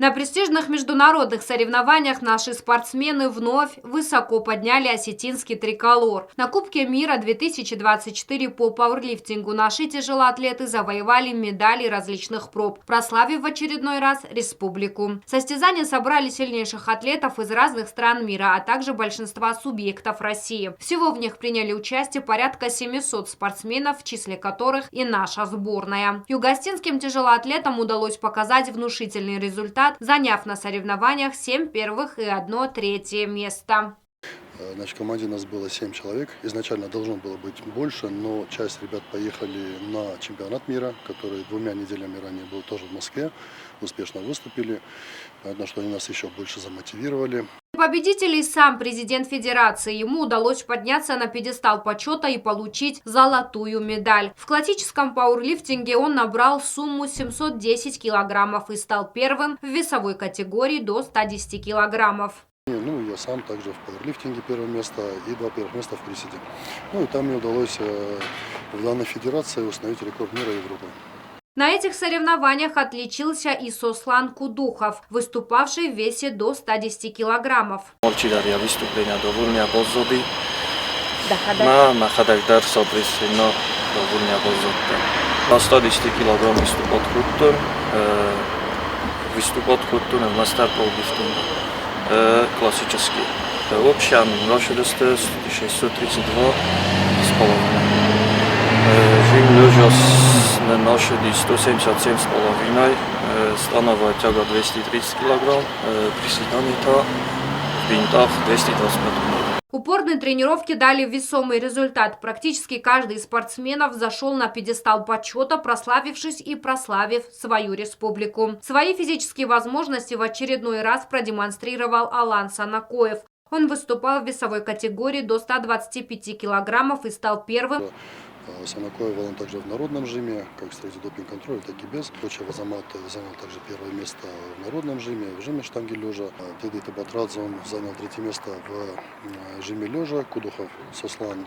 На престижных международных соревнованиях наши спортсмены вновь высоко подняли осетинский триколор. На Кубке мира 2024 по пауэрлифтингу наши тяжелоатлеты завоевали медали различных проб, прославив в очередной раз республику. Состязания собрали сильнейших атлетов из разных стран мира, а также большинства субъектов России. Всего в них приняли участие порядка 700 спортсменов, в числе которых и наша сборная. Югостинским тяжелоатлетам удалось показать внушительный результат, заняв на соревнованиях 7 первых и 1 третье место. Значит, в команде нас было 7 человек. Изначально должно было быть больше, но часть ребят поехали на чемпионат мира, который 2 неделями ранее был тоже в Москве. Успешно выступили. Понятно, что они нас еще больше замотивировали. Победитель и сам президент федерации. Ему удалось подняться на пьедестал почета и получить золотую медаль. В классическом пауэрлифтинге он набрал сумму 710 килограммов и стал первым в весовой категории до 110 килограммов. Ну, я сам также в пауэрлифтинге первое место и 2 первых места в приседе. Ну и там мне удалось в данной федерации установить рекорд мира и Европы. На этих соревнованиях отличился и Сослан Кудухов, выступавший в весе до 110 килограммов. На 110 килограмм выступал Хуттур в мастер пауэрлифтинга классический. Общая ношеность 632 с половиной. Жим лежа на ношеди 177 с половиной, становая тяга 230 килограмм, приседания в винтах 225 килограмм. Упорные тренировки дали весомый результат. Практически каждый из спортсменов зашел на пьедестал почета, прославившись и прославив свою республику. Свои физические возможности в очередной раз продемонстрировал Алан Санакоев. Он выступал в весовой категории до 125 килограммов и стал первым. Санакоев он также в народном жиме, как в допинг-контроле, так и без. Кочев Азамат занял также первое место в народном жиме, в жиме штанги лежа. Тедей Табатрадзе он занял 3-е место в жиме лежа. Кудухов Сослан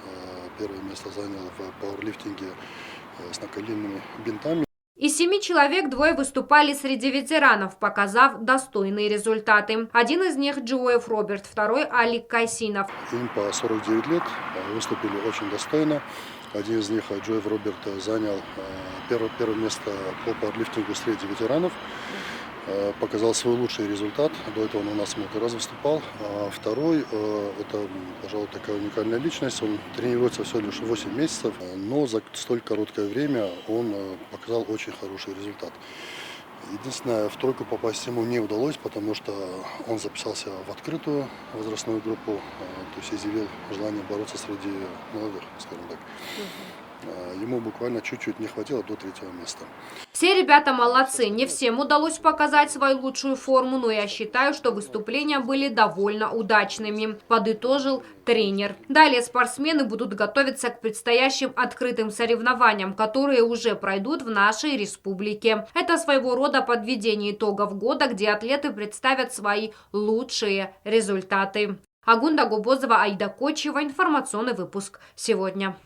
1-е место занял в пауэрлифтинге с наколенными бинтами. Из 7 человек 2 выступали среди ветеранов, показав достойные результаты. Один из них Джоев Роберт, второй Алик Кайсинов. Им по 49 лет, выступили очень достойно. Один из них, Джоев Роберт, занял первое место по пауэрлифтингу среди ветеранов. Показал свой лучший результат. До этого он у нас много раз выступал. А второй, это, пожалуй, такая уникальная личность. Он тренируется всего лишь 8 месяцев, но за столь короткое время он показал очень хороший результат. Единственное, в тройку попасть ему не удалось, потому что он записался в открытую возрастную группу, то есть изъявил желание бороться среди молодых, скажем так. Ему буквально чуть-чуть не хватило до 3-го места. Все ребята молодцы. Не всем удалось показать свою лучшую форму, но я считаю, что выступления были довольно удачными, подытожил тренер. Далее спортсмены будут готовиться к предстоящим открытым соревнованиям, которые уже пройдут в нашей республике. Это своего рода подведение итогов года, где атлеты представят свои лучшие результаты. Агунда Губозова, Аида Кочева. Информационный выпуск сегодня.